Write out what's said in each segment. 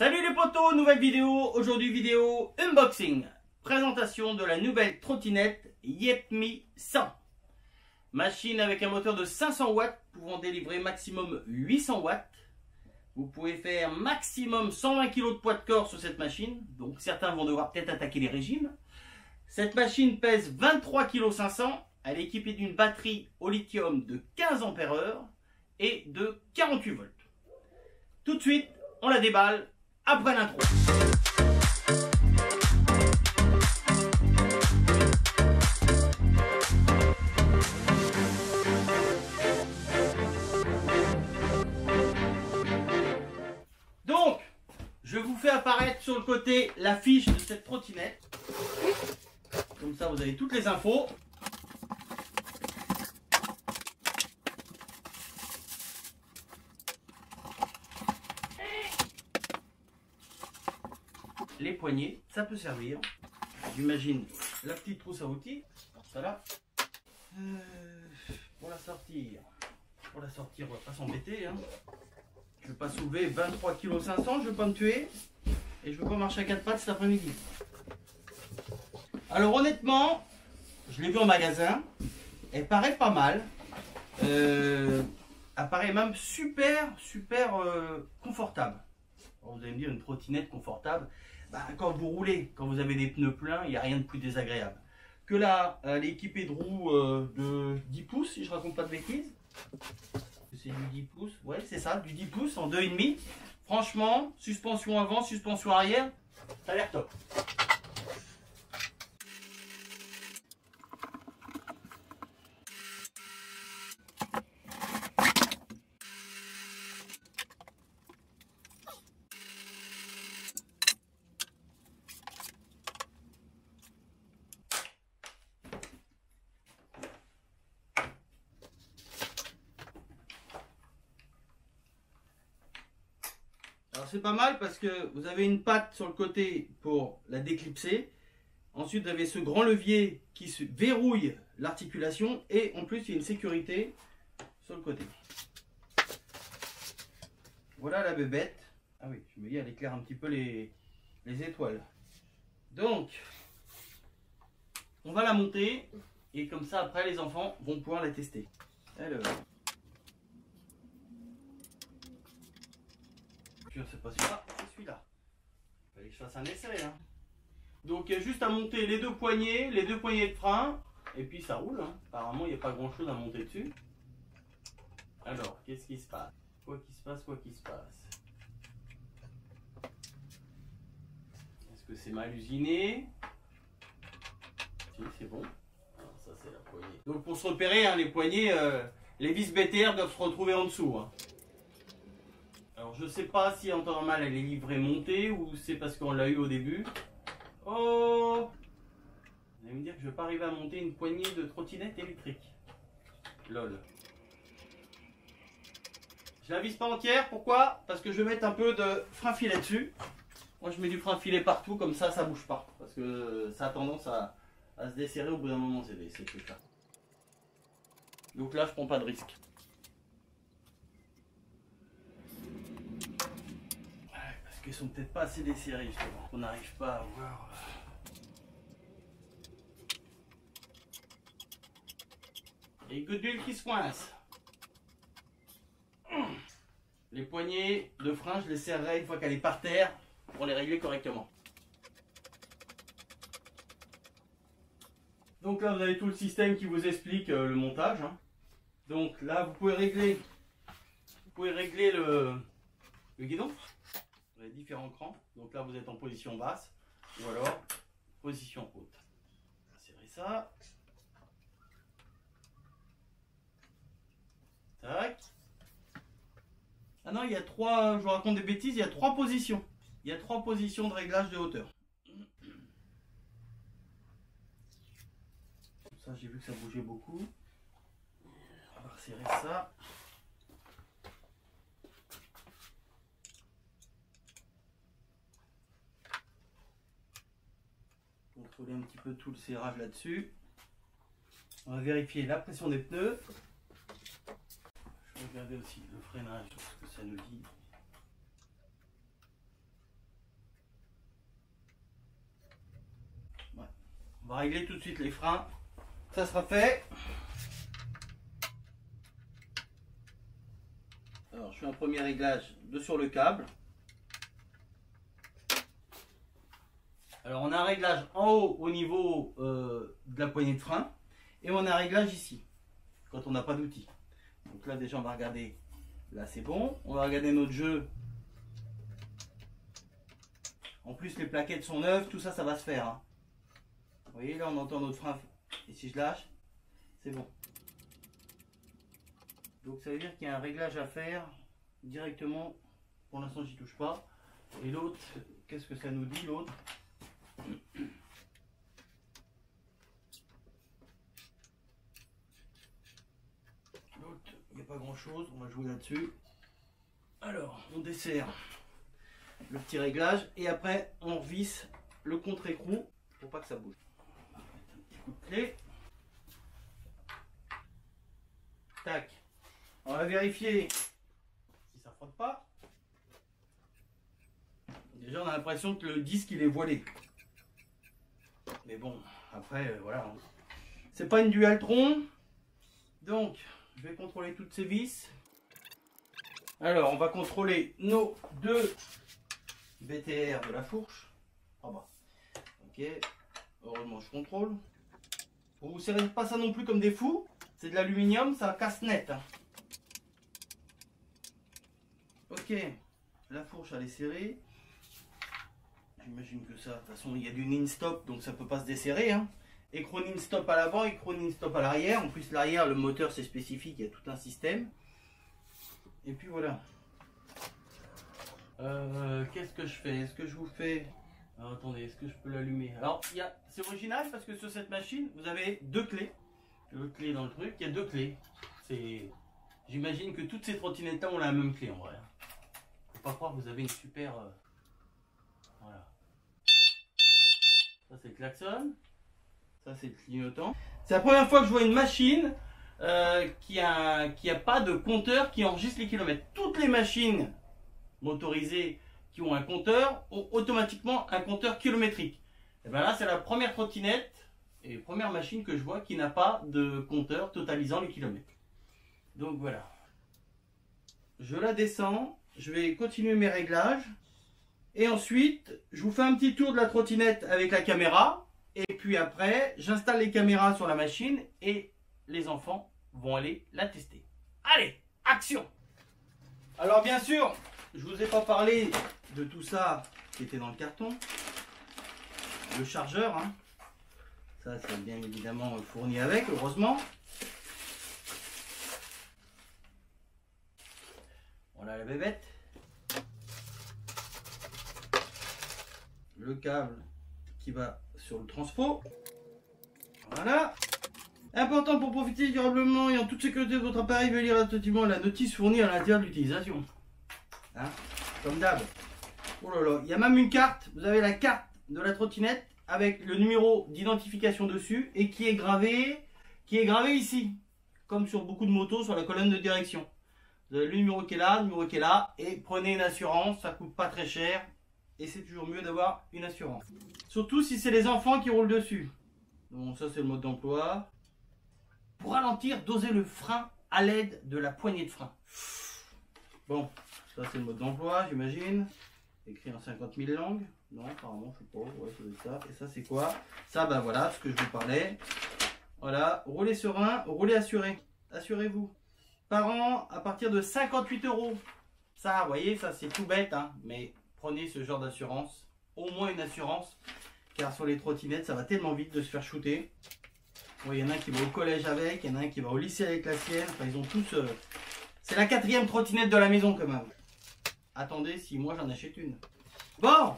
Salut les potos, nouvelle vidéo. Aujourd'hui vidéo unboxing. Présentation de la nouvelle trottinette Yep-Me 100. Machine avec un moteur de 500 watts pouvant délivrer maximum 800 watts. Vous pouvez faire maximum 120 kg de poids de corps sur cette machine. Donc certains vont devoir peut-être attaquer les régimes. Cette machine pèse 23,5 kg. Elle est équipée d'une batterie au lithium de 15 ampères-heure et de 48 volts. Tout de suite, on la déballe après l'intro. Donc, je vous fais apparaître sur le côté la fiche de cette trottinette. Comme ça, vous avez toutes les infos. Les poignées, ça peut servir. J'imagine la petite trousse à outils. Ça là. Pour la sortir, on va pas s'embêter. Hein. Je vais pas soulever 23,5 kg, je vais pas me tuer. Et je vais pas marcher à quatre pattes cet après-midi. Alors honnêtement, je l'ai vu en magasin. Elle paraît pas mal. Elle paraît même super confortable. Alors, vous allez me dire une trottinette confortable. Bah, quand vous roulez, quand vous avez des pneus pleins, il n'y a rien de plus désagréable. Que là, elle est équipée de roues de 10 pouces, si je ne raconte pas de bêtises. C'est du 10 pouces, ouais, c'est ça, du 10 pouces en 2,5. Franchement, suspension avant, suspension arrière, ça a l'air top. Alors c'est pas mal parce que vous avez une patte sur le côté pour la déclipser. Ensuite vous avez ce grand levier qui se verrouille l'articulation et en plus il y a une sécurité sur le côté. Voilà la bébête. Ah oui, je me dis elle éclaire un petit peu les étoiles. Donc on va la monter et comme ça après les enfants vont pouvoir la tester. Alors. C'est pas celui-là, c'est celui-là. Il fallait que je fasse un essai. Hein. Donc il y a juste à monter les deux poignées de frein, et puis ça roule. Hein. Apparemment il n'y a pas grand chose à monter dessus. Alors, qu'est-ce qui se passe? Quoi qu'il se passe, quoi qu'il se passe. Est-ce que c'est mal usiné? Si, c'est bon. Alors, ça c'est la poignée. Donc pour se repérer, hein, les poignées, les vis BTR doivent se retrouver en dessous. Hein. Alors je sais pas si en temps normal elle est livrée montée ou c'est parce qu'on l'a eu au début. Oh! Vous allez me dire que je vais pas arriver à monter une poignée de trottinette électrique. Lol. Je la vise pas entière, pourquoi? Parce que je vais mettre un peu de frein filet dessus. Moi je mets du frein filet partout, comme ça ça bouge pas. Parce que ça a tendance à se desserrer au bout d'un moment ces trucs-là. Donc là je prends pas de risque. Qu'ils sont peut-être pas assez desserrés justement. On n'arrive pas à voir. Et une goutte d'huile qui se coince. Les poignées de frein, je les serrerai une fois qu'elle est par terre pour les régler correctement. Donc là, vous avez tout le système qui vous explique le montage. Hein. Donc là, vous pouvez régler le guidon. Vous avez différents crans. Donc là, vous êtes en position basse ou alors position haute. On va serrer ça. Tac. Ah non, il y a trois, je vous raconte des bêtises, il y a trois positions. Il y a trois positions de réglage de hauteur. Ça, j'ai vu que ça bougeait beaucoup. On va resserrer ça. Contrôler un petit peu tout le serrage là-dessus. On va vérifier la pression des pneus. Je vais regarder aussi le freinage, ce que ça nous dit. va régler tout de suite les freins. Ça sera fait. Alors je fais un premier réglage sur le câble. Alors on a un réglage en haut au niveau de la poignée de frein. Et on a un réglage ici, quand on n'a pas d'outil. Donc là déjà on va regarder, là c'est bon. On va regarder notre jeu. En plus les plaquettes sont neuves, tout ça, ça va se faire. Hein. Vous voyez là on entend notre frein. Et si je lâche, c'est bon. Donc ça veut dire qu'il y a un réglage à faire directement. Pour l'instant j'y touche pas. Et l'autre, qu'est-ce que ça nous dit l'autre? L'autre, il n'y a pas grand chose, on va jouer là-dessus. Alors, on desserre le petit réglage et après on visse le contre-écrou pour pas que ça bouge. On va mettre un petit coup de clé. Tac. On va vérifier si ça frotte pas. Déjà on a l'impression que le disque il est voilé. Mais bon, après voilà. C'est pas une Dualtron. Donc, je vais contrôler toutes ces vis. Alors, on va contrôler nos deux BTR de la fourche. En bas. Ok. Heureusement, je contrôle. Vous ne serrez pas ça non plus comme des fous. C'est de l'aluminium, ça casse net. Hein. Ok. La fourche, elle est serrée. J'imagine que ça, de toute façon, il y a du non-stop, donc ça ne peut pas se desserrer. Hein. Écran non-stop à l'avant, écran non-stop à l'arrière. En plus, l'arrière, le moteur, c'est spécifique, il y a tout un système. Et puis voilà. Qu'est-ce que je fais? Est-ce que je vous fais... Alors, attendez, est-ce que je peux l'allumer? Alors, c'est original parce que sur cette machine, vous avez deux clés. Deux clés dans le truc, il y a deux clés. J'imagine que toutes ces trottinettes-là ont la même clé en vrai. Faut pas croire que vous avez une super... Voilà. Ça c'est le klaxon. Ça c'est le clignotant. C'est la première fois que je vois une machine qui a pas de compteur qui enregistre les kilomètres. Toutes les machines motorisées qui ont un compteur ont automatiquement un compteur kilométrique. Et bien là c'est la première trottinette et première machine que je vois qui n'a pas de compteur totalisant les kilomètres. Donc voilà. Je la descends. Je vais continuer mes réglages. Et ensuite, je vous fais un petit tour de la trottinette avec la caméra. Et puis après, j'installe les caméras sur la machine et les enfants vont aller la tester. Allez, action! Alors bien sûr, je vous ai pas parlé de tout ça qui était dans le carton. Le chargeur, hein. Ça c'est bien évidemment fourni avec, heureusement. Voilà la bébête. Le câble qui va sur le transfo. Voilà. Important pour profiter durablement et en toute sécurité de votre appareil, veuillez lire attentivement la notice fournie à l'intérieur de l'utilisation. Hein, comme d'hab. Oh là là, il y a même une carte. Vous avez la carte de la trottinette avec le numéro d'identification dessus et qui est gravé ici. Comme sur beaucoup de motos sur la colonne de direction. Vous avez le numéro qui est là, le numéro qui est là et prenez une assurance, ça coûte pas très cher. Et c'est toujours mieux d'avoir une assurance. Surtout si c'est les enfants qui roulent dessus. Bon, ça c'est le mode d'emploi. Pour ralentir, dosez le frein à l'aide de la poignée de frein. Bon, ça c'est le mode d'emploi, j'imagine. Écrit en 50 000 langues. Non, apparemment, je sais pas. Ouais, ça doit être ça. Et ça c'est quoi? Ça, ben voilà, ce que je vous parlais. Voilà, roulez serein, roulez assuré. Assurez-vous. Par an, à partir de 58 €. Ça, vous voyez, ça c'est tout bête, hein, mais... Prenez ce genre d'assurance, au moins une assurance, car sur les trottinettes, ça va tellement vite de se faire shooter. Bon, il y en a un qui va au collège avec, il y en a un qui va au lycée avec la sienne. Enfin, ils ont tous... C'est la 4e trottinette de la maison quand même. Attendez, si moi j'en achète une. Bon,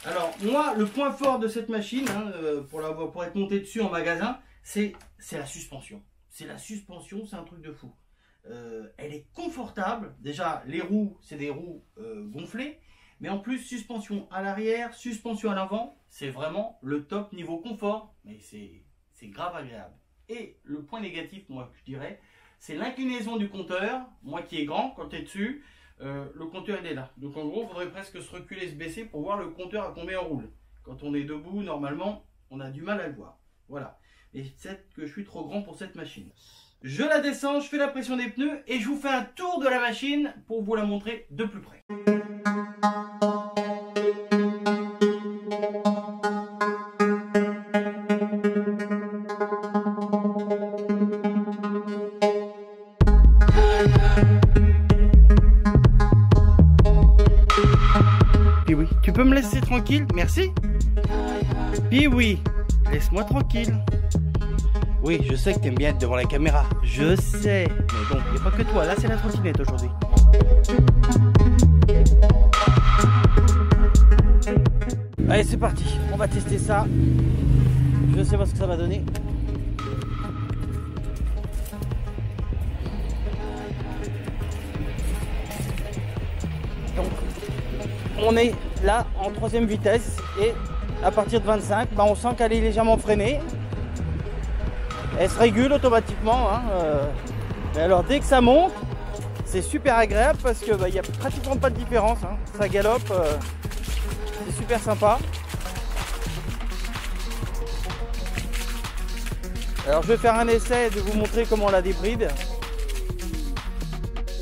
alors moi, le point fort de cette machine, hein, pour être monté dessus en magasin, c'est la suspension. C'est la suspension, c'est un truc de fou. Elle est confortable. Déjà, les roues, c'est des roues gonflées. Mais en plus, suspension à l'arrière, suspension à l'avant, c'est vraiment le top niveau confort. Mais c'est grave agréable. Et le point négatif, moi, je dirais, c'est l'inclinaison du compteur. Moi qui est grand, quand tu es dessus, le compteur il est là. Donc en gros, il faudrait presque se reculer, se baisser pour voir le compteur à combien on roule. Quand on est debout, normalement, on a du mal à le voir. Voilà. Et peut-être que je suis trop grand pour cette machine. Je la descends, je fais la pression des pneus et je vous fais un tour de la machine pour vous la montrer de plus près. Puis oui, tu peux me laisser tranquille, merci. Puis oui, laisse-moi tranquille. Oui, je sais que t'aimes bien être devant la caméra, je sais. Mais bon, il n'y a pas que toi, là c'est la trottinette aujourd'hui. Allez, c'est parti, on va tester ça. Je sais pas ce que ça va donner. Donc, on est là en 3e vitesse et à partir de 25, bah, on sent qu'elle est légèrement freinée. Elle se régule automatiquement. Hein, mais alors dès que ça monte, c'est super agréable parce que il n'y a pratiquement pas de différence. Hein. Ça galope, c'est super sympa. Alors je vais faire un essai de vous montrer comment on la débride.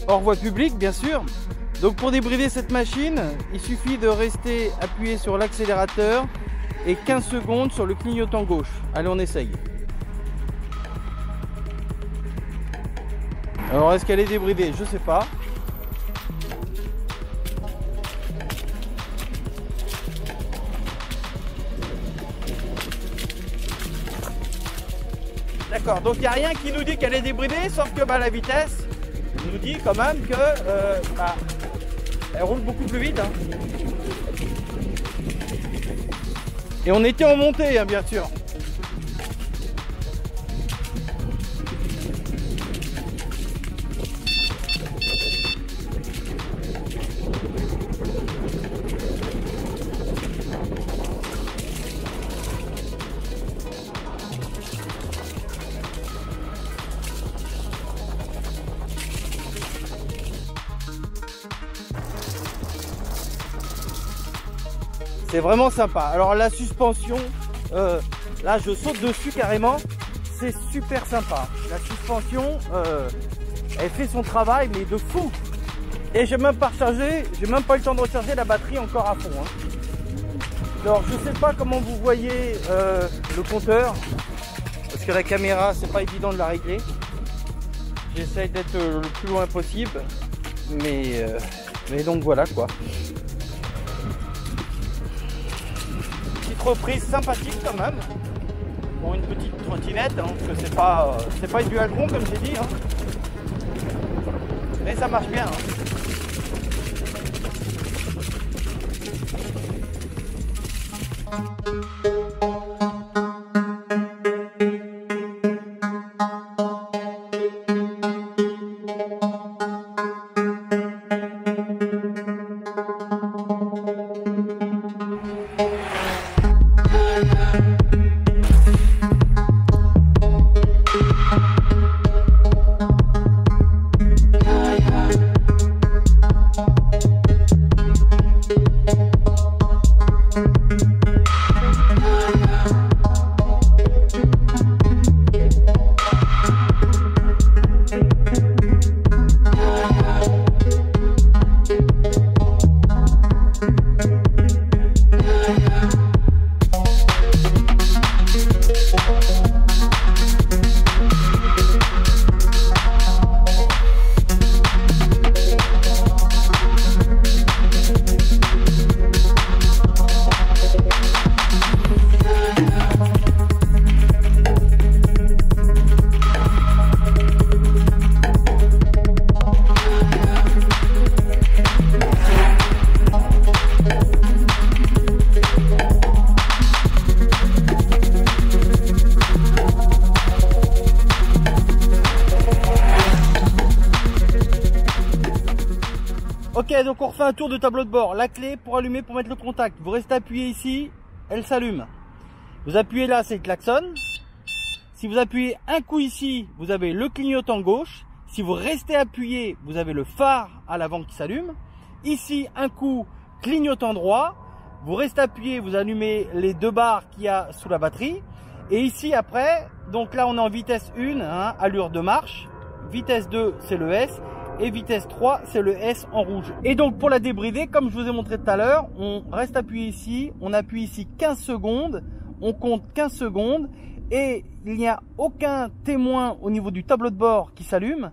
Hors voie publique bien sûr. Donc pour débrider cette machine, il suffit de rester appuyé sur l'accélérateur et 15 secondes sur le clignotant gauche. Allez, on essaye. Alors est-ce qu'elle est débridée? Je sais pas. D'accord, donc il n'y a rien qui nous dit qu'elle est débridée, sauf que la vitesse nous dit quand même que elle roule beaucoup plus vite. Hein. Et on était en montée, hein, bien sûr. C'est vraiment sympa. Alors la suspension, là je saute dessus carrément, c'est super sympa. La suspension, elle fait son travail mais de fou. Et j'ai même pas rechargé, j'ai même pas eu le temps de recharger la batterie encore à fond. Hein. Alors je sais pas comment vous voyez le compteur, parce que la caméra c'est pas évident de la régler. J'essaye d'être le plus loin possible, mais donc voilà quoi. Reprise sympathique quand même pour une petite trottinette, hein, parce que c'est pas une dual-con comme j'ai dit, hein. Mais ça marche bien. Hein. Ok, donc on refait un tour de tableau de bord. La clé pour allumer, pour mettre le contact. Vous restez appuyé ici, elle s'allume. Vous appuyez là, c'est le klaxon. Si vous appuyez un coup ici, vous avez le clignotant gauche. Si vous restez appuyé, vous avez le phare à l'avant qui s'allume. Ici, un coup, clignotant droit. Vous restez appuyé, vous allumez les deux barres qu'il y a sous la batterie. Et ici après, donc là on est en vitesse 1, hein, allure de marche. Vitesse 2 c'est le S. Et vitesse 3 c'est le S en rouge. Et donc pour la débrider, comme je vous ai montré tout à l'heure, on reste appuyé ici. On appuie ici 15 secondes. On compte 15 secondes. Et il n'y a aucun témoin au niveau du tableau de bord qui s'allume.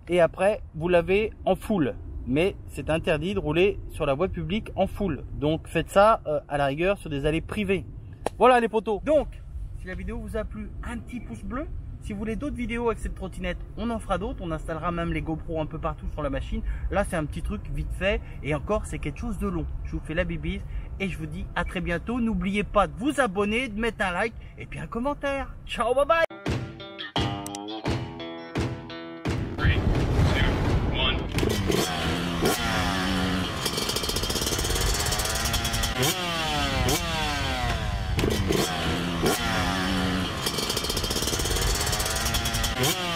Et après vous l'avez en full. Mais c'est interdit de rouler sur la voie publique en full. Donc faites ça à la rigueur sur des allées privées. Voilà les potos. Donc si la vidéo vous a plu, un petit pouce bleu. Si vous voulez d'autres vidéos avec cette trottinette, on en fera d'autres. On installera même les GoPro un peu partout sur la machine. Là, c'est un petit truc vite fait. Et encore, c'est quelque chose de long. Je vous fais la bibise et je vous dis à très bientôt. N'oubliez pas de vous abonner, de mettre un like et puis un commentaire. Ciao, bye bye. 3, 2, 1.